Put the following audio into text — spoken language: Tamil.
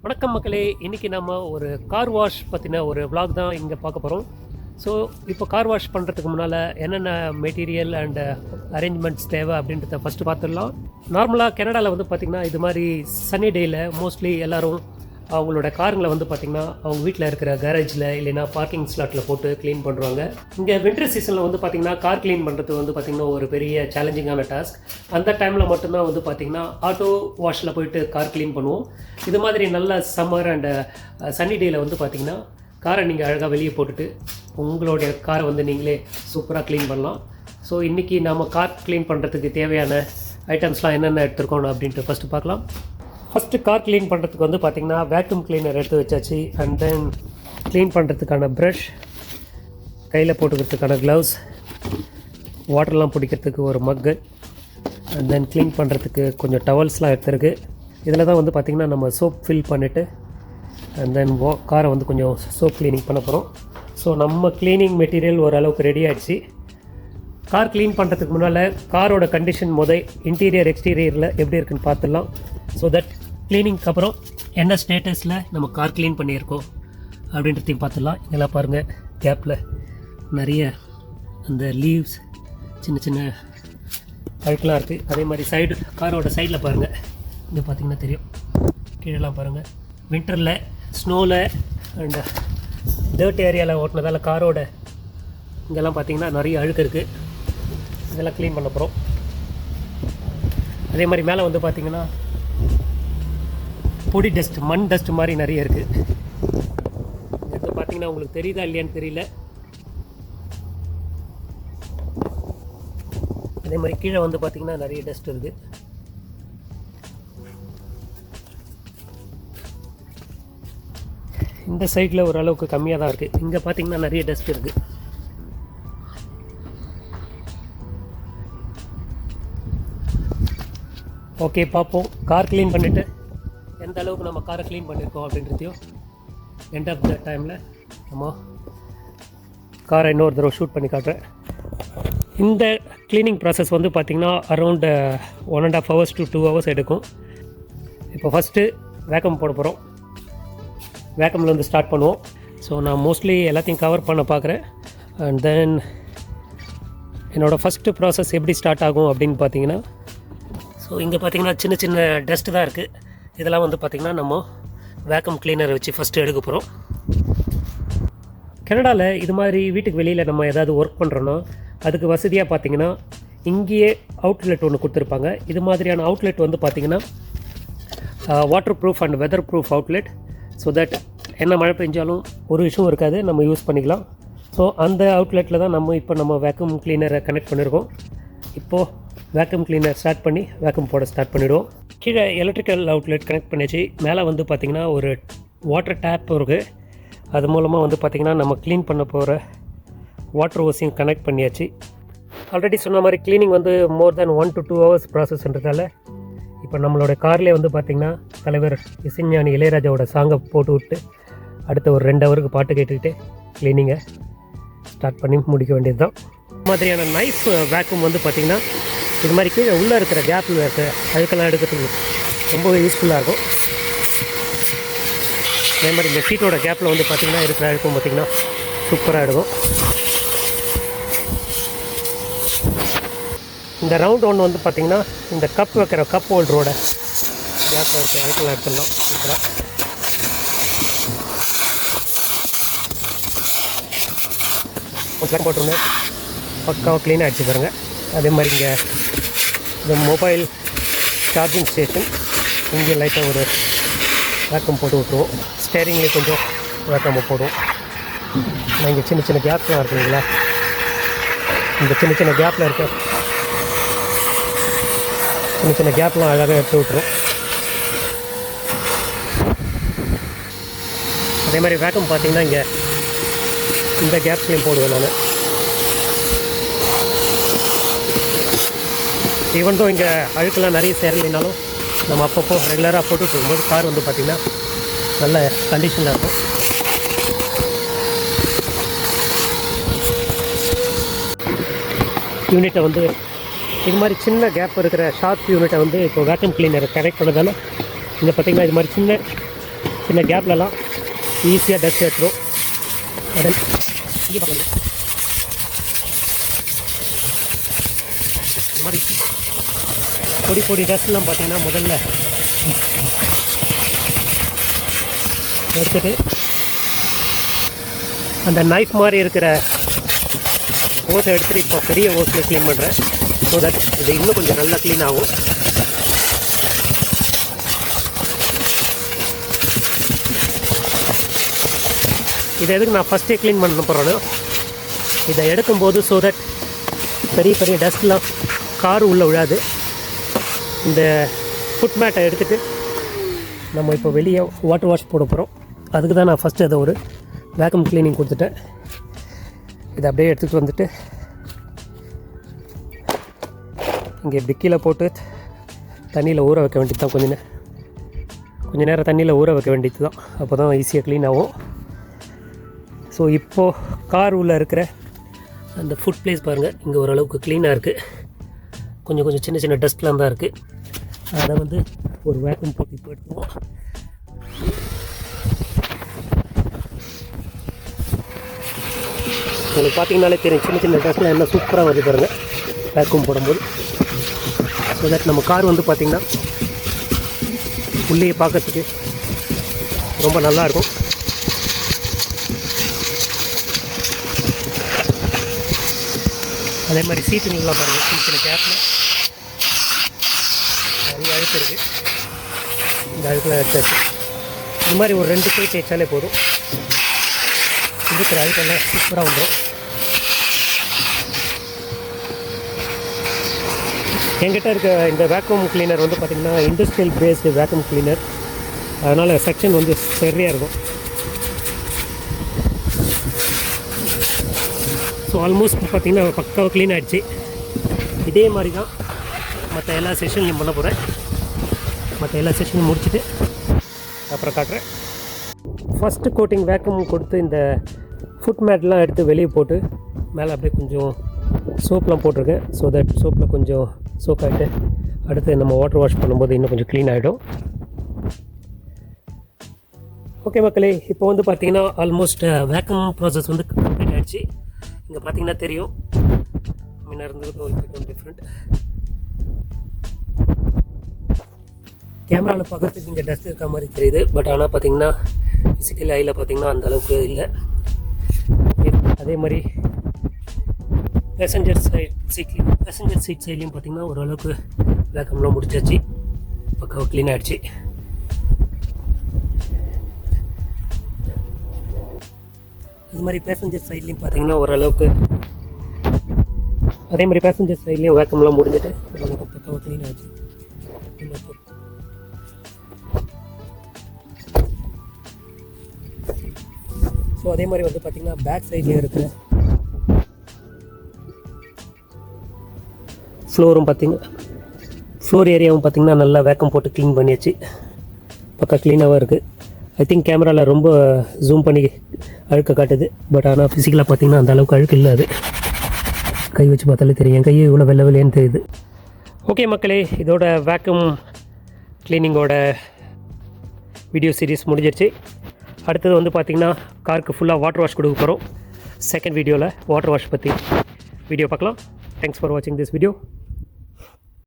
வணக்கம் மக்களே, இன்றைக்கி நம்ம ஒரு கார் வாஷ் பற்றின ஒரு vlog தான் இங்கே பார்க்க போகிறோம். ஸோ இப்போ கார் வாஷ் பண்ணுறதுக்கு முன்னால் என்னென்ன மெட்டீரியல் அண்ட் அரேஞ்ச்மெண்ட்ஸ் தேவை அப்படின்றத ஃபஸ்ட்டு பார்த்துடலாம். நார்மலாக கனடாவில் வந்து பார்த்திங்கன்னா இது மாதிரி சன்னி டேயில் மோஸ்ட்லி எல்லோரும் அவங்களோட காருங்களை வந்து பார்த்திங்கன்னா அவங்க வீட்டில் இருக்கிற கேரேஜில் இல்லைனா பார்க்கிங் ஸ்லாட்டில் போட்டு க்ளீன் பண்ணுறாங்க. இங்கே வின்டர் சீசனில் வந்து பார்த்திங்கன்னா கார் க்ளீன் பண்ணுறது வந்து பார்த்திங்கன்னா ஒரு பெரிய சேலஞ்சிங்கான டாஸ்க். அந்த டைமில் மட்டும்தான் வந்து பார்த்திங்கன்னா ஆட்டோ வாஷில் போயிட்டு கார் க்ளீன் பண்ணுவோம். இது மாதிரி நல்ல சம்மர் அண்ட் சன்னி டேயில் வந்து பார்த்திங்கன்னா காரை நீங்கள் அழகாக வெளியே போட்டுட்டு உங்களுடைய காரை வந்து நீங்களே சூப்பராக க்ளீன் பண்ணலாம். ஸோ இன்றைக்கி நம்ம கார் க்ளீன் பண்ணுறதுக்கு தேவையான ஐட்டம்ஸ்லாம் என்னென்ன எடுத்துருக்கோம் அப்படின்ட்டு ஃபஸ்ட்டு பார்க்கலாம். ஃபஸ்ட்டு கார் க்ளீன் பண்ணுறதுக்கு வந்து பார்த்திங்கன்னா வேக்யூம் கிளீனர் எடுத்து வச்சாச்சு. அண்ட் தென் க்ளீன் பண்ணுறதுக்கான ப்ரஷ், கையில் போட்டுக்கிறதுக்கான க்ளவுஸ், வாட்டர்லாம் பிடிக்கிறதுக்கு ஒரு மக்கு, அண்ட் தென் க்ளீன் பண்ணுறதுக்கு கொஞ்சம் டவல்ஸ்லாம் எடுத்துருக்கு. இதில் தான் வந்து பார்த்திங்கன்னா நம்ம சோப் ஃபில் பண்ணிவிட்டு அண்ட் தென் காரை வந்து கொஞ்சம் சோப் க்ளீனிங் பண்ண போகிறோம். ஸோ நம்ம க்ளீனிங் மெட்டீரியல் ஓரளவுக்கு ரெடி ஆகிடுச்சு. கார் க்ளீன் பண்ணுறதுக்கு முன்னால் காரோட கண்டிஷன் இன்டீரியர் எக்ஸ்டீரியரில் எப்படி இருக்குன்னு பார்த்துடலாம். ஸோ தட் க்ளீனிங்க்கு அப்புறம் என்ன ஸ்டேட்டஸில் நம்ம கார் க்ளீன் பண்ணியிருக்கோம் அப்படின்றதையும் பார்த்துடலாம். இதெல்லாம் பாருங்கள், கேப்பில் நிறைய அந்த லீவ்ஸ் சின்ன சின்ன அழுக்கெலாம் இருக்குது. அதே மாதிரி சைடு காரோட சைடில் பாருங்கள், இங்கே பார்த்திங்கன்னா தெரியும், கீழெல்லாம் பாருங்கள். வின்டரில் ஸ்னோவில் அண்ட் டர்ட் ஏரியாவில் ஓட்டினதால் காரோட இங்கெல்லாம் பார்த்திங்கன்னா நிறைய அழுக்கு இருக்குது. இதெல்லாம் க்ளீன் பண்ண போகிறோம். அதே மாதிரி மேலே வந்து பார்த்திங்கன்னா பொடி டஸ்ட், மண் டஸ்ட் மாதிரி நிறைய இருக்குது. இது பார்த்திங்கன்னா உங்களுக்கு தெரியுதா இல்லையான்னு தெரியல. அதே மாதிரி கீழே வந்து பார்த்திங்கன்னா நிறைய டஸ்ட் இருக்குது. இந்த சைடில் ஓரளவுக்கு கம்மியாக தான் இருக்குது. இங்கே பார்த்திங்கன்னா நிறைய டஸ்ட் இருக்குது. ஓகே, பார்ப்போம் கார் க்ளீன் பண்ணிவிட்டு எந்த அளவுக்கு நம்ம காரை க்ளீன் பண்ணியிருக்கோம் அப்படின்றதையும் எண்ட் ஆஃப் த டைமில் நம்ம காரை இன்னொரு தடவை ஷூட் பண்ணி காட்டுறேன். இந்த க்ளீனிங் ப்ராசஸ் வந்து பார்த்திங்கன்னா அரௌண்ட் 1.5 hours to 2 hours எடுக்கும். இப்போ ஃபஸ்ட்டு வேக்கம் போட போகிறோம். வேக்கமில் வந்து ஸ்டார்ட் பண்ணுவோம். ஸோ நான் மோஸ்ட்லி எல்லாத்தையும் கவர் பண்ண பார்க்குறேன். அண்ட் தென் என்னோடய ஃபஸ்ட்டு ப்ராசஸ் எப்படி ஸ்டார்ட் ஆகும் அப்படின்னு பார்த்தீங்கன்னா, ஸோ இங்கே பார்த்திங்கன்னா சின்ன சின்ன டஸ்ட்டு தான் இருக்குது. இதெல்லாம் வந்து பார்த்திங்கன்னா நம்ம வேக்கம் கிளீனரை வச்சு ஃபஸ்ட்டு எடுக்க போகிறோம். கனடாவில் இது மாதிரி வீட்டுக்கு வெளியில் நம்ம ஏதாவது ஒர்க் பண்ணுறோன்னா அதுக்கு வசதியாக பார்த்திங்கன்னா இங்கேயே அவுட்லெட் ஒன்று கொடுத்துருப்பாங்க. இது மாதிரியான அவுட்லெட் வந்து பார்த்திங்கன்னா waterproof and weatherproof outlet. So that என்ன மழை பெஞ்சாலும் ஒரு இஷ்யூ இருக்காது, நம்ம யூஸ் பண்ணிக்கலாம். ஸோ அந்த அவுட்லெட்டில் தான் நம்ம வேக்யூம் கிளீனரை கனெக்ட் பண்ணியிருக்கோம். இப்போது வேக்யூம் கிளீனர் ஸ்டார்ட் பண்ணி வேக்யூம் போட ஸ்டார்ட் பண்ணிவிடுவோம். கீழே எலக்ட்ரிக்கல் அவுட்லெட் கனெக்ட் பண்ணிச்சு. மேலே வந்து பார்த்திங்கன்னா ஒரு வாட்டர் டேப் இருக்குது. அது மூலமாக வந்து பார்த்திங்கன்னா நம்ம க்ளீன் பண்ண போகிற வாட்டர் ஓஸையும் கனெக்ட் பண்ணியாச்சு. ஆல்ரெடி சொன்ன மாதிரி க்ளீனிங் வந்து மோர் தேன் 1 to 2 hours ப்ராசஸ்ன்றதால இப்போ நம்மளோட கார்லேயே வந்து பார்த்திங்கன்னா தலைவர் இசைஞானி இளையராஜாவோட சாங்கை போட்டு விட்டு அடுத்த ஒரு 2 hours பாட்டு கேட்டுக்கிட்டே க்ளீனிங்கை ஸ்டார்ட் பண்ணி முடிக்க வேண்டியது தான். மாதிரியான நைஃப் வேக்யூம் வந்து பார்த்திங்கன்னா இது மாதிரி கீழே உள்ளே இருக்கிற கேப்பில் இருக்க அழுக்கெல்லாம் எடுக்கிறதுக்கு ரொம்ப யூஸ்ஃபுல்லாக இருக்கும். அதே மாதிரி இந்த சீட்டோட கேப்பில் வந்து பார்த்திங்கன்னா இருக்கிற அழுக்கும் பார்த்திங்கன்னா சூப்பராக இருக்கும். இந்த ரவுண்ட் ஒன்று வந்து பார்த்திங்கன்னா இந்த கப் வைக்கிற கப் ஹோல்டரோட கேப்பில் இருக்க அழுக்கெல்லாம் எடுத்துடலாம் சூப்பராக. கொஞ்சம் போட்டுருங்க, பக்காவாக க்ளீனாக அடிச்சு பாருங்கள். அதே மாதிரி இங்கே இந்த மொபைல் சார்ஜிங் ஸ்டேஷன் இங்கே லைட்டாக ஒரு வேக்கம் போட்டு விட்ருவோம். ஸ்டேரிங்லேயே கொஞ்சம் வேக்கம் போடுவோம். நான் இங்கே சின்ன சின்ன கேப்லாம் இருக்குங்களா, இந்த சின்ன சின்ன கேப்பில் இருக்க சின்ன சின்ன கேப்லாம் அழகாக எடுத்து விட்ருவோம். அதே மாதிரி வேக்கம் பார்த்திங்கன்னா இங்கே இந்த கேப்ஸ்லேயும் போடுவேன் நான். ஈவன் தோ இங்கே அழுக்கெல்லாம் நிறைய சேரலைனாலும் நம்ம அப்பப்போ ரெகுலராக போட்டுட்டு இருக்கும்போது கார் வந்து பார்த்திங்கன்னா நல்ல கண்டிஷனில் இருக்கும். யூனிட்டை வந்து இது மாதிரி சின்ன கேப் இருக்கிற ஷார்ப் யூனிட்டை வந்து இப்போ வேக்யூம் கிளீனர் கனெக்ட் பண்ணதால இங்கே பார்த்திங்கன்னா இது மாதிரி சின்ன சின்ன கேப்லலாம் ஈஸியாக டஸ்ட் எடுத்துரும். உடனே இங்கே பார்க்கலாம் இந்த மாதிரி பொடி பொடி டஸ்ட்லாம் பார்த்தீங்கன்னா முதல்ல எடுத்துட்டு அந்த நைஃப் மாதிரி இருக்கிற ஓஸை எடுத்துகிட்டு இப்போ பெரிய ஓஸில் க்ளீன் பண்ணுறேன். ஸோ தட் இது இன்னும் கொஞ்சம் நல்லா க்ளீன் ஆகும். இதை எதுக்கு நான் ஃபஸ்ட்டே க்ளீன் பண்ண போகிறேன்னா, இதை எடுக்கும்போது ஸோ தட் பெரிய பெரிய டஸ்ட்லாம் கார் உள்ளே விழாது. இந்த ஃபுட் மேட்டை எடுத்துகிட்டு நம்ம இப்போ வெளியே வாட்டர் வாஷ் போட போகிறோம். அதுக்கு தான் நான் ஃபஸ்ட்டு அதை ஒரு வேக்யூம் க்ளீனிங் கொடுத்துட்டேன். இதை அப்படியே எடுத்துகிட்டு வந்துட்டு இங்கே இப்படி கீழே போட்டு தண்ணியில் ஊற வைக்க வேண்டியது தான். கொஞ்சம் நேரம் தண்ணியில் ஊற வைக்க வேண்டியது தான். அப்போ தான் ஈஸியாக க்ளீன் ஆகும். ஸோ இப்போது கார் உள்ளே இருக்கிற அந்த ஃபுட் பிளேஸ் பாருங்கள், இங்கே ஓரளவுக்கு க்ளீனாக இருக்குது. கொஞ்சம் சின்ன சின்ன டஸ்ட்லாம் தான் இருக்குது. அதை வந்து ஒரு வேக்யூம் போட்டு இப்போ எடுத்துவோம். உங்களுக்கு பார்த்தீங்கனாலே தெரியும் சின்ன சின்ன டஸ்ட்லாம் என்ன சூப்பராக வருது பாருங்கள் வேக்யூம் போடும்போது. ஸோ தட் நம்ம கார் வந்து பார்த்திங்கன்னா உள்ளே பார்க்கறதுக்கு ரொம்ப நல்லாயிருக்கும். அதே மாதிரி சீட்டுங்கள்லாம் பாருங்கள், சின்ன சின்ன கேப்பில் நிறைய அழுக்கு இருக்குது. இந்த அழுக்கெலாம் எடுத்தாச்சு. இது மாதிரி ஒரு 2 கை தேய்ச்சாலே போதும், இருக்கிற அழுக்கெல்லாம் சூப்பராக வந்துடும். என்கிட்ட இருக்க இந்த வேக்யூம் கிளீனர் வந்து பார்த்திங்கன்னா இண்டஸ்ட்ரியல் பேஸ்டு வேக்யூம் கிளீனர். அதனால் செக்ஷன் வந்து சரியாக இருக்கும். ஸோ ஆல்மோஸ்ட் பார்த்திங்கன்னா பக்காவாக க்ளீன் ஆகிடுச்சு. இதே மாதிரி தான் மற்ற எல்லா செஷன்லையும் பண்ண போகிறேன். மற்ற எல்லா செஷனும் முடிச்சுட்டு அப்புறம் காட்டுறேன். ஃபஸ்ட்டு கோட்டிங் வேக்யூம் கொடுத்து இந்த ஃபுட் மேட்லாம் எடுத்து வெளியே போட்டு மேலே அப்படியே கொஞ்சம் சோப்லாம் போட்டிருக்கேன். ஸோ தட் சோப்பில் கொஞ்சம் சோப் ஆகிட்டு அடுத்து நம்ம வாட்டர் வாஷ் பண்ணும்போது இன்னும் கொஞ்சம் க்ளீன் ஆகிடும். ஓகே மக்களே, இப்போ வந்து பார்த்திங்கன்னா ஆல்மோஸ்ட் வேக்யூம் ப்ராசஸ் வந்து கம்ப்ளீட் ஆகிடுச்சு. இங்கே பார்த்தீங்கன்னா தெரியும் முன்ன இருந்தது கொஞ்சம் டிஃப்ரெண்ட். கேமராவில் பார்க்குறதுக்கு இங்கே டஸ்ட் இருக்க மாதிரி தெரியுது. பட் ஆனால் பார்த்திங்கன்னா ஃபிசிக்கல் ஐயில் பார்த்திங்கன்னா அந்தளவுக்கு இல்லை. அதே மாதிரி பேசஞ்சர் சீட் சைட்லேயும் பார்த்திங்கன்னா ஓரளவுக்கு வேக்கம்லாம் முடிச்சாச்சு. பக்காவாக க்ளீன் ஆகிடுச்சு. அது மாதிரி பேசஞ்சர் சைட்லேயும் பார்த்திங்கன்னா ஓரளவுக்கு அதே மாதிரி பேசஞ்சர் சைட்லேயும் வேக்கம்லாம் முடிஞ்சிட்டு ஓரளவுக்கு பக்காவாக க்ளீன் ஆகிடுச்சு. ஸோ அதே மாதிரி வந்து பார்த்திங்கன்னா பேக் சைட்லேயும் இருக்கிற ஃப்ளோர் ஏரியாவும் பார்த்திங்கன்னா நல்லா வேக்கம் போட்டு க்ளீன் பண்ணியாச்சு. பக்கா க்ளீனாகவும் இருக்குது. ஐ திங்க் கேமராவில் ரொம்ப ஜூம் பண்ணி அழுக்க காட்டுது. பட் ஆனால் ஃபிசிக்கலாக பார்த்திங்கன்னா அந்த அளவுக்கு அழுக்கு இல்லை. அது கை வச்சு பார்த்தாலே தெரியும். என் கையை இவ்வளோ வெள்ளேன்னு தெரியுது. ஓகே மக்களே, இதோட வேக்யூம் க்ளீனிங்கோட வீடியோ சீரிஸ் முடிஞ்சிருச்சு. அடுத்தது வந்து பார்த்திங்கன்னா காருக்கு ஃபுல்லாக வாட்டர் வாஷ் கொடுக்க போகிறோம். செகண்ட் வீடியோவில் வாட்டர் வாஷ் பற்றி வீடியோ பார்க்கலாம். தேங்க்ஸ் ஃபார் வாட்சிங் திஸ் வீடியோ.